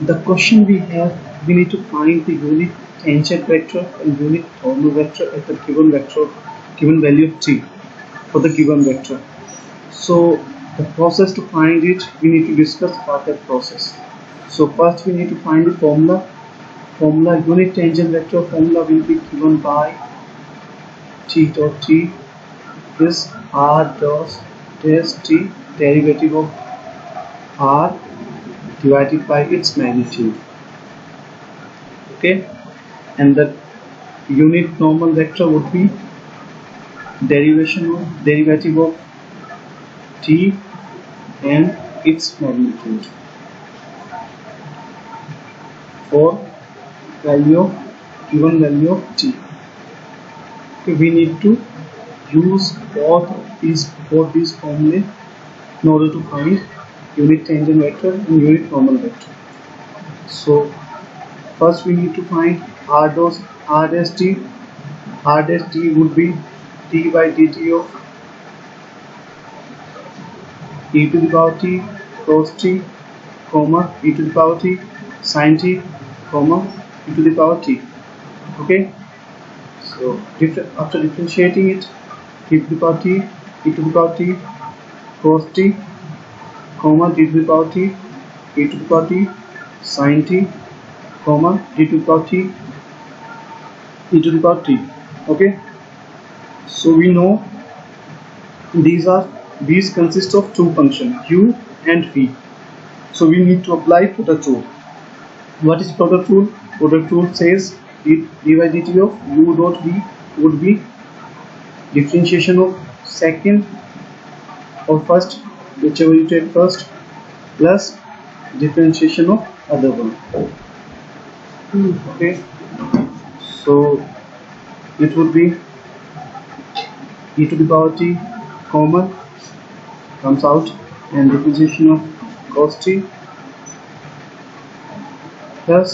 the question we have, we need to find the unit tangent vector and unit normal vector at the given value of t for the given vector. So the process to find it, we need to discuss about that process. So first we need to find the formula. Unit tangent vector formula will be given by t dot t is r dot dash t derivative of r divided by its magnitude. Okay, and the unit normal vector would be derivative of t and its magnitude for given value of t. Okay, we need to use both these formulae in order to find unit tangent vector and unit normal vector. So first we need to find r dash t. R dash t would be d by dt of e to the power t cos t, comma e to the power t sin t, comma e to the power t. Okay, so after differentiating it, e to the power t, e to the power t cos t, comma d to the power t, e to the power t sin t, comma d to the power t, e to the power t. Okay, so we know these consist of two functions u and v. So we need to apply product rule. What is product rule? Product rule says d by dt of u dot v would be differentiation of second or first, whichever you take first, plus differentiation of other one. Okay, so it would be e to the power t common comes out, and differentiation of cos t plus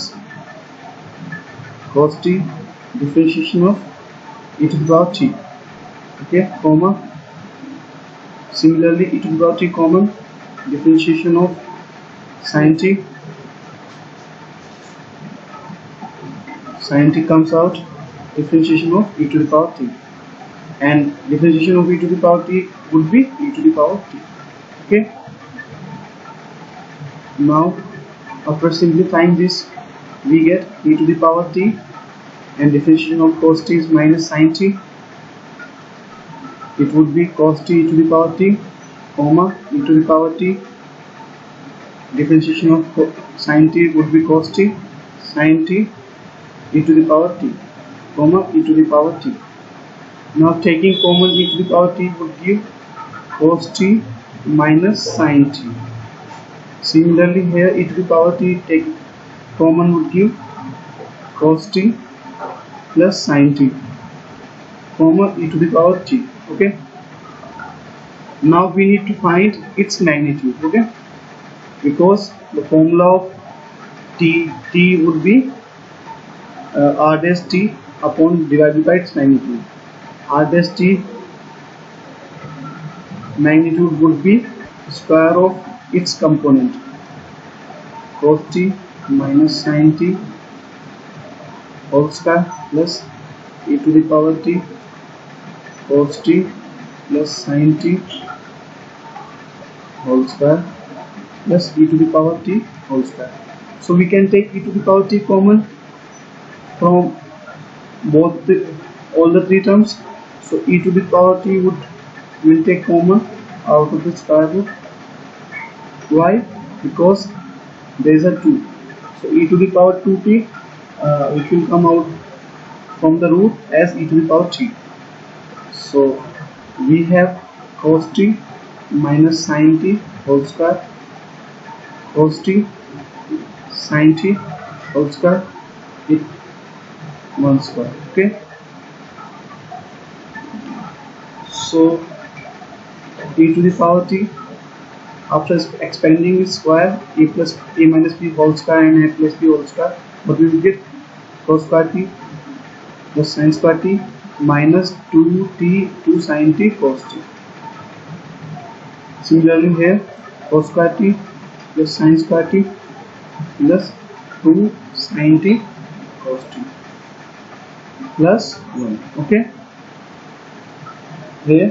cos t differentiation of e to the power t. Okay, comma similarly e to the power t common differentiation of sin t comes out, differentiation of e to the power t, and differentiation of e to the power t would be e to the power t. Okay, now after simplifying this, we get e to the power t, and differentiation of cos t is minus sin t. It would be cos t e to the power t, comma e to the power t. Differentiation of sin t would be cos t sin t e to the power t, comma e to the power t. Now taking common e to the power t would give cos t minus sin t. Similarly here e to the power t take common would give cos t plus sin t, comma e to the power t. Okay, now we need to find its magnitude. Okay, because the formula of t would be r dash t upon divided by its magnitude. R dash t magnitude would be square of its component, cos t minus sin t whole square plus e to the power t cos t plus sin t whole square plus e to the power t whole square. So we can take e to the power t common from all the three terms. So e to the power t will take common out of the square root. Why? Because there is a 2. So e to the power 2t which will come out from the root as e to the power t. So we have cos t minus sin t whole square, cos t sin t whole square with 1 square. Okay, so e to the power t, after expanding its square, a minus b whole square and a plus b whole square, but we will get cos square t plus sin square t minus 2t 2 sin t cos t. Similarly here cos square t plus sin square t plus 2 sin t cos t plus 1. Okay, here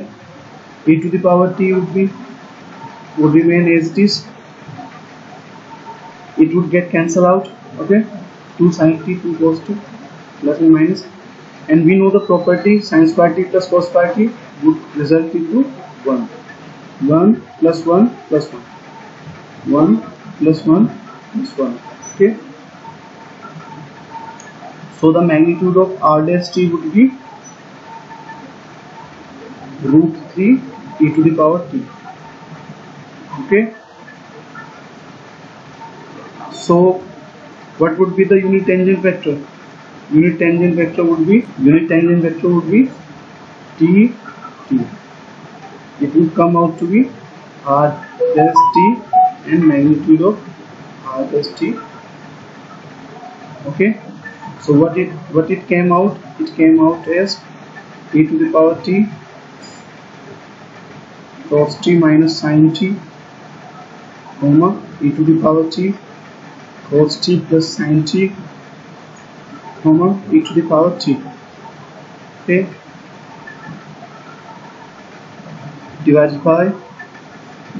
e to the power t would remain as it is. It would get cancelled out. Okay, 2 sin t 2 cos t plus and minus, and we know the property sin square t plus cos square t would result into 1. 1 plus 1 plus 1. 1 plus 1 plus 1. Okay, so the magnitude of r dash t would be root 3 e to the power t. Okay, so what would be the unit tangent vector? Unit tangent vector would be t t. It will come out to be r dash t and magnitude of r dash t. Okay, so what it came out? It came out as e to the power t cos t minus sin t, comma e to the power t cos t plus sin t, comma e to the power t. Okay, divided by e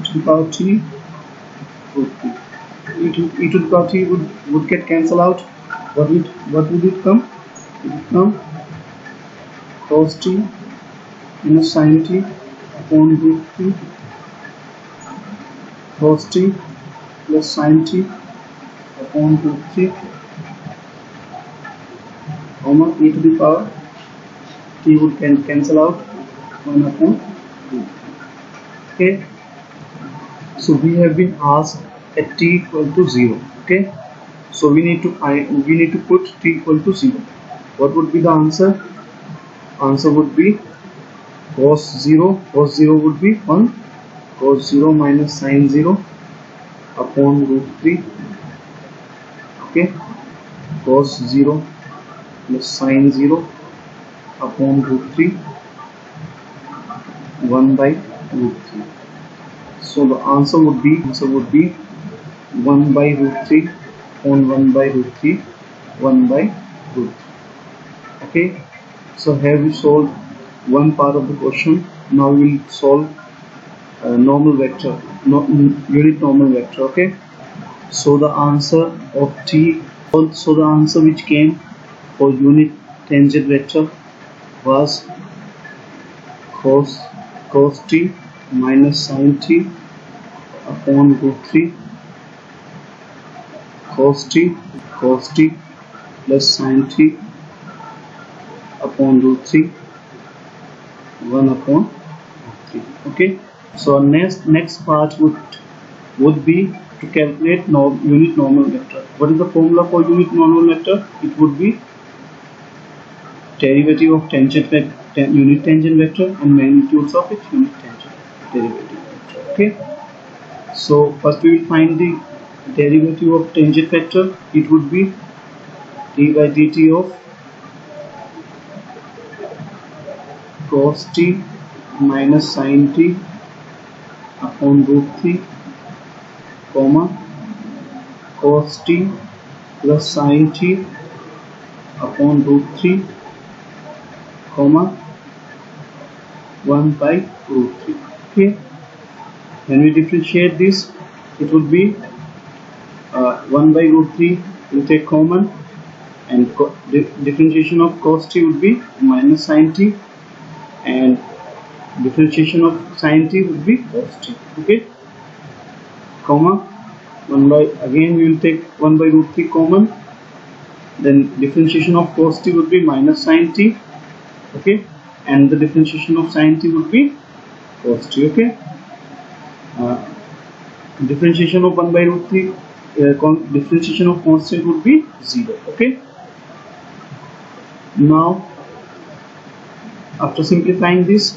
to the power t root 3. E to the power t would get cancelled out. What would it come? It would come cos t minus sin t upon root 3 cos t plus sin t upon root 3, comma e to the power t would cancel out 1 upon root 3. Okay, so we have been asked at t equal to 0. Okay, so we need to put t equal to 0. What would be the answer? Answer would be cos 0 would be 1, cos 0 minus sin 0 upon root 3. Okay, cos 0 plus sin 0 upon root 3, 1 by root 3. So the answer would be 1 by root 3 upon 1 by root 3, 1 by root 3. Okay, so here we solved one part of the question. Now we will solve normal vector, unit normal vector. Okay, so the answer of t, so the answer which came for unit tangent vector was cos t minus sin t upon root 3, cos t plus sin t upon root 3, 1 upon root 3. Okay, so our next part would be to calculate unit normal vector. What is the formula for unit normal vector? It would be derivative of unit tangent vector and magnitudes of its unit tangent derivative vector. Okay, so first we will find the derivative of tangent vector. It would be d by dt of cos t minus sin t upon root 3, comma cos t plus sin t upon root 3, comma 1 by root 3. Okay, when we differentiate this, it would be 1 by root 3 will take common, and differentiation of cos t would be minus sin t, and differentiation of sin t would be cos t. Okay, comma 1 by, again we will take 1 by root 3 common, then differentiation of cos t would be minus sin t. Okay, and the differentiation of sin t would be cos t. Okay, differentiation of 1 by root 3, differentiation of constant would be 0. Okay, now after simplifying this,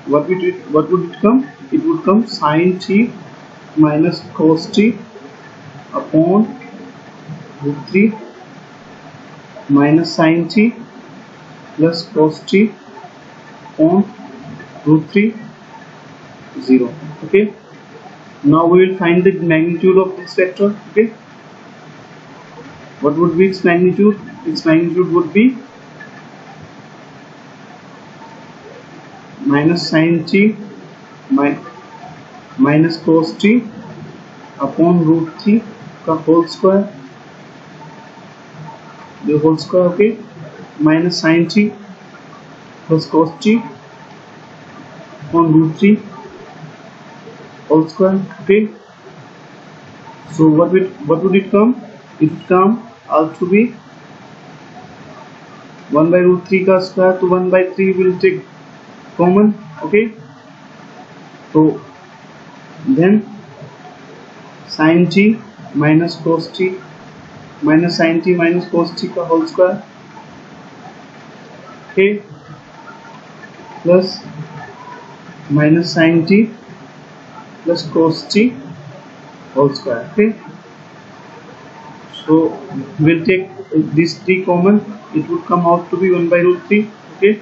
what would it come? It would come sin t minus cos t upon root 3 minus sin t plus cos t on root 3, 0. Okay, now we will find the magnitude of this vector. Okay, What would be its magnitude? Its magnitude would be minus sin t minus cos t upon root 3 का whole square, the whole square, okay, minus sin t plus cos t upon root 3 whole square, okay. So what would it come? It would come out to be 1 by root 3 का square, तो 1 by 3 will take common, okay. So then sin t minus cos t minus sin t minus cos t का whole square, okay, plus minus sin t plus cos t whole square, okay. So we'll take these 3 common. It would come out to be 1 by root 3, okay.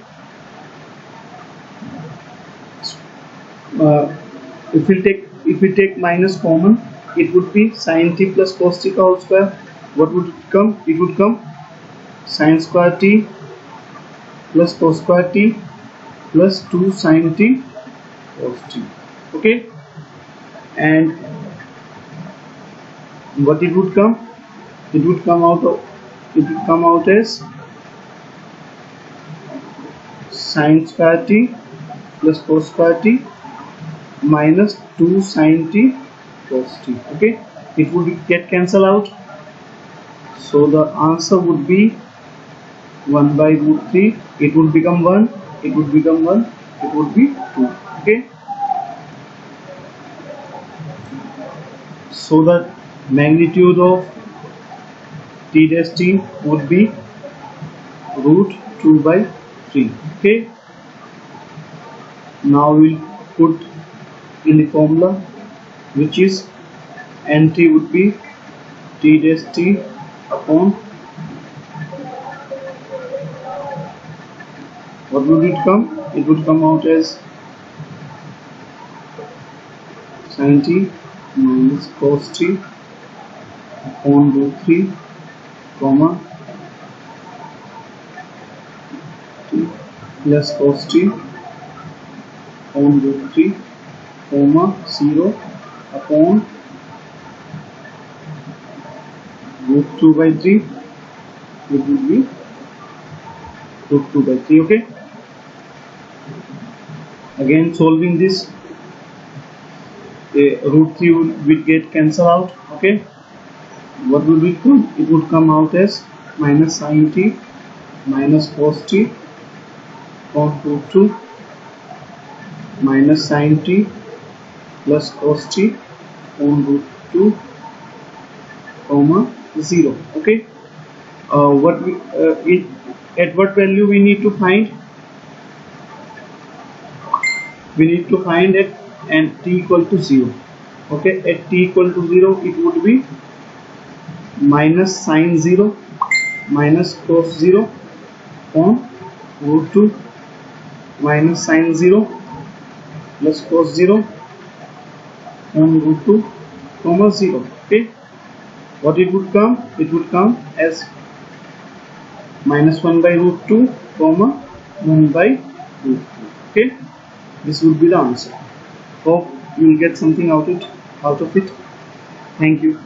If we take minus common, it would be sin t plus cos t का whole square. What would it come? It would come sin square t plus cos square t plus 2 sin t cos t, okay. And what it would come? It would come out as sin square t plus cos square t minus 2 sin t cos t, okay. It would get cancelled out, so the answer would be 1 by root 3. It would become 1, it would become 1, it would be 2, okay. So the magnitude of t dash t would be root 2 by 3, okay. Now we'll put in the formula, which is nt would be t dash t upon, what would it come? It would come out as sin t minus cos t upon root 3 comma t plus cos t upon root 3 comma 0 upon root 2 by 3. It will be root 2 by 3, okay. Again solving this, root 3 will get cancelled out, okay. What will it come? It would come out as minus sin t minus cos t upon root 2 minus sin t plus cos t upon root 2 comma 0, okay. At what value we need to find? We need to find it and t equal to 0, okay. At t equal to 0, it would be minus sin 0 minus cos 0 on root 2 minus sin 0 plus cos 0 on root 2 comma 0, okay. What it would come? It would come as minus 1 by root 2 comma 1 by root 2, okay. This would be the answer. Hope you will get something out of it. Thank you.